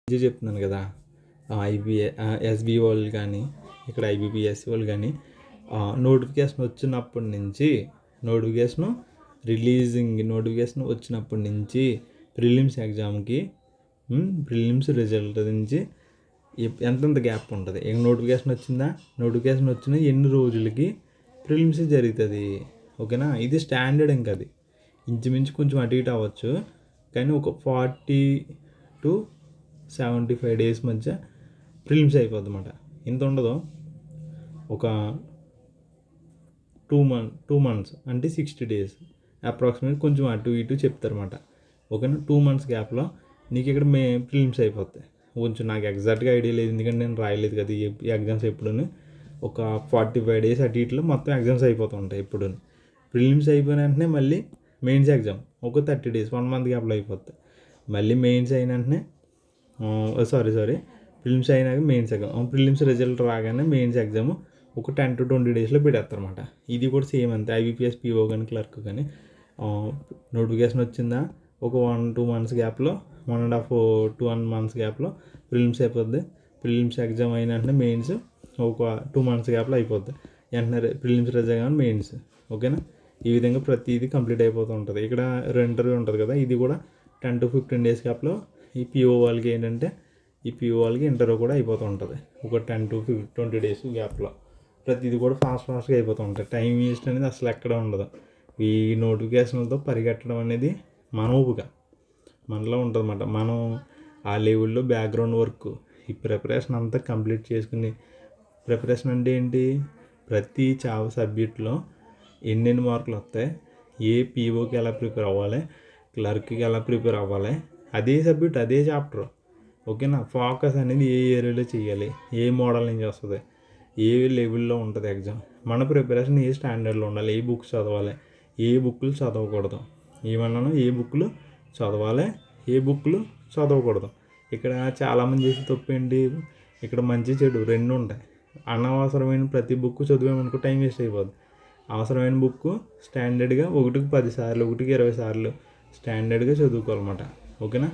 ఇది చెప్తున్నాను కదా, ఎస్బీ వాళ్ళు కానీ ఇక్కడ ఐబీపీఎస్ వాళ్ళు కానీ నోటిఫికేషన్ వచ్చినప్పటి నుంచి నోటిఫికేషన్ వచ్చినప్పటి నుంచి ప్రిలిమ్స్ ఎగ్జామ్కి ప్రిలిమ్స్ రిజల్ట్ నుంచి ఎంతెంత గ్యాప్ ఉంటుంది. నోటిఫికేషన్ వచ్చిందా, నోటిఫికేషన్ వచ్చిన ఎన్ని రోజులకి ప్రిలిమ్స్ జరుగుతుంది. ఓకేనా, ఇది స్టాండర్డ్. ఇంకా అది ఇంచుమించు కొంచెం అటు ఇటు అవ్వచ్చు, కానీ ఒక 40 to 75 days మధ్య ప్రిలిమ్స్ అయిపోద్ది అన్నమాట. ఇంత ఉండదు, ఒక 2 months అంటే 60 days అప్రాక్సిమేట్ కొంచెం అటు ఇటు చెప్తారన్నమాట. ఓకేనా, 2 months గ్యాప్లో నీకు ఇక్కడ ప్రిలిమ్స్ అయిపోతాయి. కొంచెం నాకు ఎగ్జాక్ట్గా ఐడియా లేదు, ఎందుకంటే నేను రాయలేదు కదా ఈ ఎగ్జామ్స్. ఎప్పుడూ ఒక 45 days అటు ఇటులో మొత్తం ఎగ్జామ్స్ అయిపోతూ ఉంటాయి. ఎప్పుడు ప్రిలిమ్స్ అయిపోయిన వెంటనే మళ్ళీ మెయిన్స్ ఎగ్జామ్ ఒక 30 days 1 month గ్యాప్లో అయిపోతాయి. మళ్ళీ మెయిన్స్ అయిన వెంటనే ప్రిలిమ్స్ అయినాక మెయిన్స్ ఎగ్జామ్, ప్రిలిమ్స్ రిజల్ట్ రాగానే మెయిన్స్ ఎగ్జామ్ ఒక 10 to 20 daysలో పెడతారన్నమాట. ఇది కూడా సేమ్ అంతే. ఐబీపీఎస్ పీఓ కానీ క్లర్క్ కానీ నోటిఫికేషన్ వచ్చిందా ఒక 1-2 months గ్యాప్లో 1.5-1 months గ్యాప్లో ప్రిలిమ్స్ అయిపోద్ది. ప్రిలిమ్స్ ఎగ్జామ్ అయిన వెంటనే మెయిన్స్ ఒక 2 months గ్యాప్లో అయిపోద్ది. వెంటనే ప్రిలిమ్స్ రిజల్ట్ కానీ మెయిన్స్. ఓకేనా, ఈ విధంగా ప్రతిదీ కంప్లీట్ అయిపోతూ ఉంటుంది. ఇక్కడ ఇంటర్వ్యూ ఉంటుంది కదా, ఇది కూడా 10 to 15 days గ్యాప్లో ఈ పీఓ వాళ్ళకి ఇంటర్వ్యూ కూడా అయిపోతూ ఉంటుంది. ఒక 10 to 20 days గ్యాప్లో ప్రతిదీ కూడా ఫాస్ట్గా అయిపోతూ ఉంటాయి. టైం వేస్ట్ అనేది అసలు ఎక్కడ ఉండదు. ఈ నోటిఫికేషన్లతో పరిగెట్టడం అనేది మనోపుగా మనలో ఉంటుంది అన్నమాట. మనం ఆ లెవెల్లో బ్యాక్గ్రౌండ్ వర్క్, ఈ ప్రిపరేషన్ అంతా కంప్లీట్ చేసుకుని, ప్రిపరేషన్ అంటే ఏంటి, ప్రతి సబ్జెక్ట్లో ఎన్నెన్ని మార్కులు వస్తాయి, ఏ పీఓకి ఎలా ప్రిపేర్ అవ్వాలి, క్లర్క్కి ఎలా ప్రిపేర్ అవ్వాలి, అదే సబ్జెక్ట్ అదే చాప్టర్. ఓకేనా, ఫోకస్ అనేది ఏ ఏరియాలో చేయాలి, ఏ మోడల్ నుంచి వస్తుంది, ఏ లెవెల్లో ఉంటుంది ఎగ్జామ్, మన ప్రిపరేషన్ ఏ స్టాండర్డ్లో ఉండాలి, ఏ బుక్స్ చదవాలి, ఏ బుక్లు చదవకూడదు, ఏమన్నాను ఏ బుక్లు చదవాలి, ఏ బుక్లు చదవకూడదు. ఇక్కడ చాలామంది చేసే తప్పు ఏంటి, ఇక్కడ మంచి చెడు రెండు ఉంటాయి. అనవసరమైన ప్రతి బుక్ చదివామనుకో టైం వేస్ట్ అయిపోద్ది. అవసరమైన బుక్ స్టాండర్డ్గా 1కి 10 సార్లు 1కి 20 సార్లు స్టాండర్డ్గా చదువుకోవాలన్నమాట. ఓకేనా.